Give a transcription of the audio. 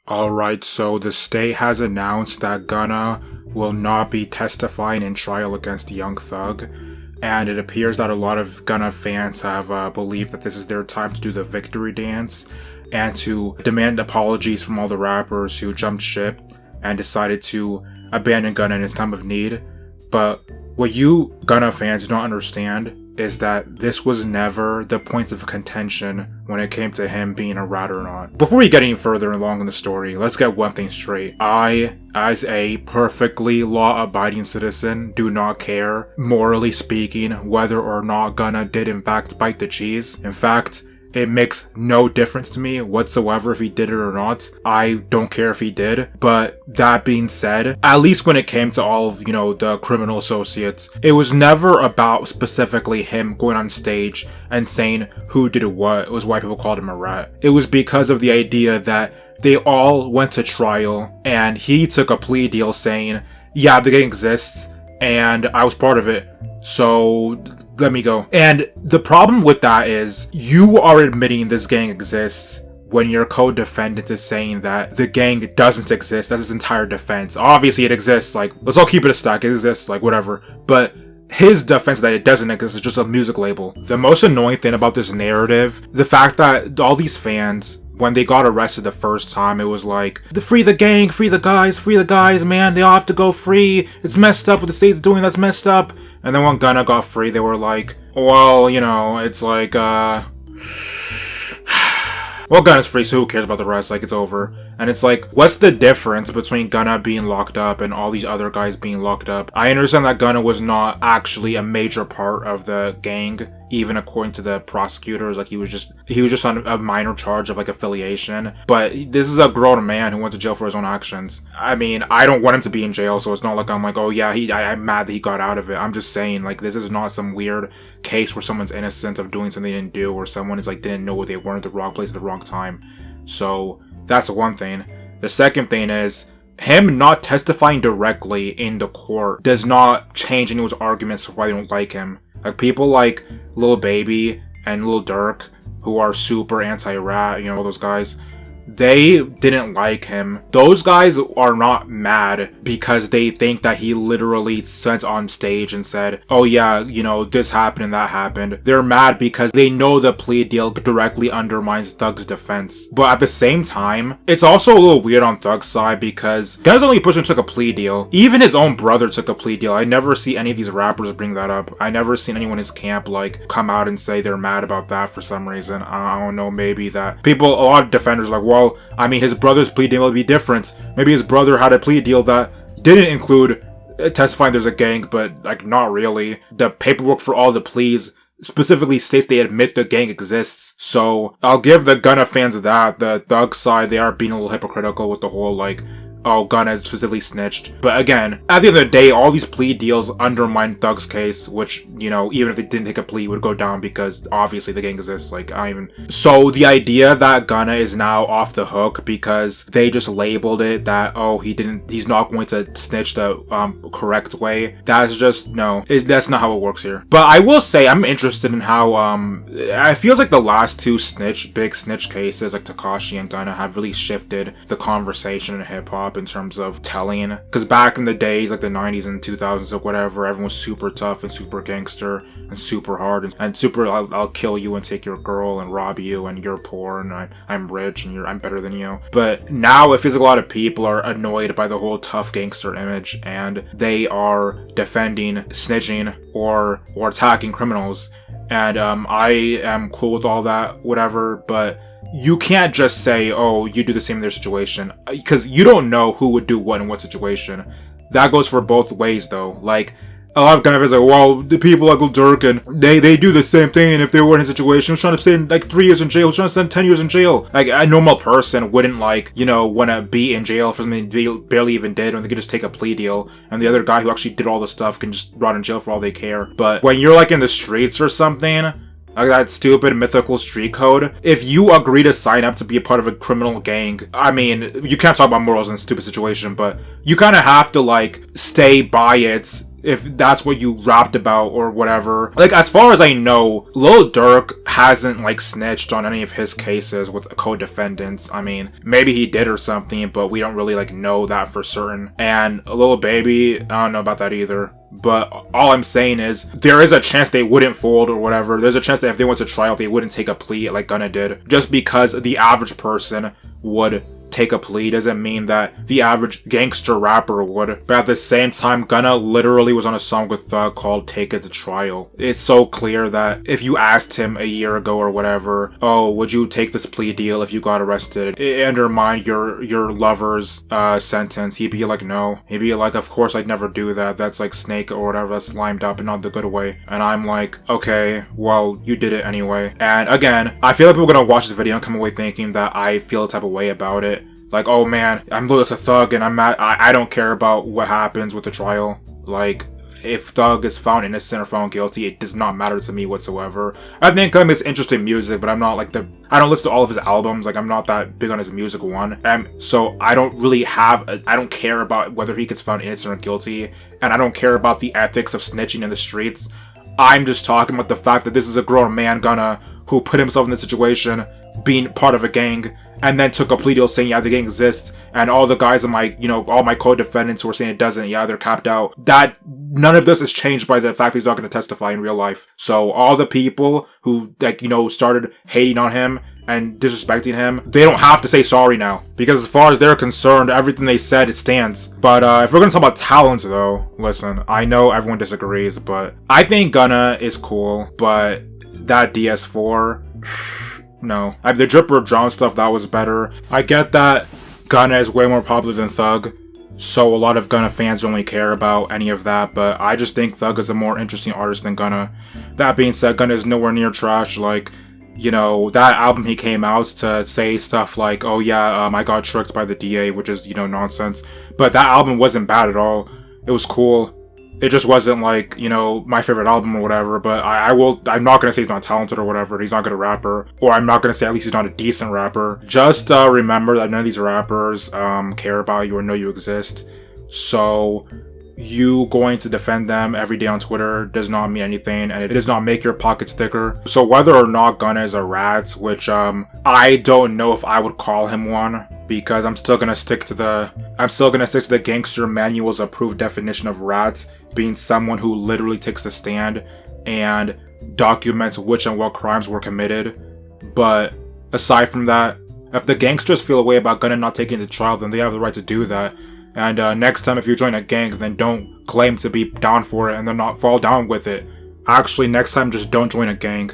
Alright, so the state has announced that Gunna will not be testifying in trial against Young Thug, and it appears that a lot of Gunna fans have believed that this is their time to do the victory dance and to demand apologies from all the rappers who jumped ship and decided to abandon Gunna in his time of need. But what you Gunna fans do not understand is that this was never the points of contention when it came to him being a rat or not. Before we get any further along in the story, let's get one thing straight. I, as a perfectly law-abiding citizen, do not care, morally speaking, whether or not Gunna did in fact bite the cheese. In fact, it makes no difference to me whatsoever if he did it or not. I don't care if he did. But that being said, at least when it came to all of, the criminal associates, it was never about specifically him going on stage and saying who did what. It was why people called him a rat. It was because of the idea that they all went to trial and he took a plea deal saying, yeah, the gang exists and I was part of it, so let me go. And the problem with that is you are admitting this gang exists when your co-defendant is saying that the gang doesn't exist. That's his entire defense. Obviously it exists, like, let's all keep it a stack, it exists, like, whatever. But his defense that it doesn't exist is just a music label. The most annoying thing about this narrative, the fact that all these fans, when they got arrested the first time, it was like, free the gang, free the guys, man, they all have to go free. It's messed up what the state's doing, that's messed up. And then when Gunna got free, they were like, well, it's like, well, Gunna's free, so who cares about the rest? Like, it's over. And it's like, what's the difference between Gunna being locked up and all these other guys being locked up? I understand that Gunna was not actually a major part of the gang, even according to the prosecutors. Like, he was just on a minor charge of, like, affiliation. But this is a grown man who went to jail for his own actions. I mean, I don't want him to be in jail, so it's not like I'm like, oh yeah, I'm mad that he got out of it. I'm just saying, like, this is not some weird case where someone's innocent of doing something they didn't do, or someone is like, didn't know what they were at the wrong place at the wrong time. So that's one thing. The second thing is, him not testifying directly in the court does not change anyone's arguments for why they don't like him. Like, people like Lil Baby and Lil Durk, who are super anti-rat, all those guys, they didn't like him. Those guys are not mad because they think that he literally sent on stage and said, oh yeah, this happened and that happened. They're mad because they know the plea deal directly undermines Thug's defense. But at the same time, it's also a little weird on Thug's side because Gunna's the only person who took a plea deal. Even his own brother took a plea deal. I never see any of these rappers bring that up. I never seen anyone in his camp come out and say they're mad about that for some reason. I don't know, maybe that a lot of defenders are like, well, I mean, his brother's plea deal would be different. Maybe his brother had a plea deal that didn't include testifying there's a gang, but, like, not really. The paperwork for all the pleas specifically states they admit the gang exists. So I'll give the Gunna fans that. The Thug side, they are being a little hypocritical with the whole, like, oh, Gunna is specifically snitched. But again, at the end of the day, all these plea deals undermine Thug's case, which, even if they didn't take a plea, would go down because obviously the gang exists. So the idea that Gunna is now off the hook because they just labeled it that, oh, he's not going to snitch the correct way, that's just, no, that's not how it works here. But I will say, I'm interested in how, it feels like the last two big snitch cases, like Tekashi and Gunna, have really shifted the conversation in hip-hop in terms of telling, because back in the days, like the 90s and 2000s or whatever, everyone was super tough and super gangster and super hard and super I'll kill you and take your girl and rob you and you're poor and I'm rich and I'm better than you. But now it feels like a lot of people are annoyed by the whole tough gangster image and they are defending snitching or attacking criminals, and I am cool with all that, whatever, but you can't just say, oh, you do the same in their situation, because you don't know who would do what in what situation. That goes for both ways, though. Like, a lot of Gunna fans are like, well, the people like Lil Durk, and they do the same thing if they were in his situation. Who's trying to spend, 3 years in jail? Who's trying to spend 10 years in jail? Like, a normal person wouldn't, want to be in jail for something they barely even did, when they could just take a plea deal, and the other guy who actually did all the stuff can just rot in jail for all they care. But when you're, in the streets or something, like that stupid mythical street code, if you agree to sign up to be a part of a criminal gang, I mean, you can't talk about morals in a stupid situation, but you kind of have to, stay by it if that's what you rapped about or whatever. Like, as far as I know, Lil Durk hasn't, like, snitched on any of his cases with co-defendants. I mean, maybe he did or something, but we don't really, like, know that for certain. And Lil Baby, I don't know about that either. But all I'm saying is, there is a chance they wouldn't fold or whatever. There's a chance that if they went to trial, they wouldn't take a plea like Gunna did. Just because the average person would take a plea doesn't mean that the average gangster rapper would. But at the same time, Gunna literally was on a song with Thug called Take It to Trial. It's so clear that if you asked him a year ago or whatever, oh, would you take this plea deal if you got arrested? It undermine your lover's sentence. He'd be like, no. He'd be like, of course I'd never do that. That's like snake or whatever. That's slimed up and not the good way. And I'm like, okay, well, you did it anyway. And again, I feel like people are gonna watch this video and come away thinking that I feel a type of way about it. Like, oh man, I'm loyal to Thug and I'm mad. I don't care about what happens with the trial. Like, if Thug is found innocent or found guilty, it does not matter to me whatsoever. I think Thug makes interesting music, but I'm not like I don't listen to all of his albums. Like, I'm not that big on his music one. And so I don't really I don't care about whether he gets found innocent or guilty. And I don't care about the ethics of snitching in the streets. I'm just talking about the fact that this is a grown man, Gunna, who put himself in this situation, being part of a gang, and then took a plea deal saying, yeah, the gang exists, and all the guys in my, all my co-defendants who are saying it doesn't, yeah, they're capped out. That, none of this is changed by the fact that he's not going to testify in real life. So all the people who, like, started hating on him and disrespecting him, they don't have to say sorry now. Because as far as they're concerned, everything they said, it stands. But if we're going to talk about talent, though, listen, I know everyone disagrees, but I think Gunna is cool, but that DS4... no. The Dripper Drown stuff, that was better. I get that Gunna is way more popular than Thug, so a lot of Gunna fans don't really care about any of that, but I just think Thug is a more interesting artist than Gunna. That being said, Gunna is nowhere near trash. Like, that album he came out to say stuff like, oh yeah, I got tricked by the DA, which is, nonsense. But that album wasn't bad at all. It was cool. It just wasn't like, my favorite album or whatever, but I'm not gonna say he's not talented or whatever, he's not a good rapper, or I'm not gonna say at least he's not a decent rapper. Just remember that none of these rappers care about you or know you exist, so you going to defend them every day on Twitter does not mean anything, and it does not make your pockets thicker. So whether or not Gunna is a rat, which I don't know if I would call him one, because I'm still gonna stick to the gangster manual's approved definition of rats being someone who literally takes the stand and documents which and what crimes were committed. But aside from that, if the gangsters feel a way about Gunna not taking the trial, then they have the right to do that. And next time if you join a gang, then don't claim to be down for it and then not fall down with it. Actually, next time just don't join a gang.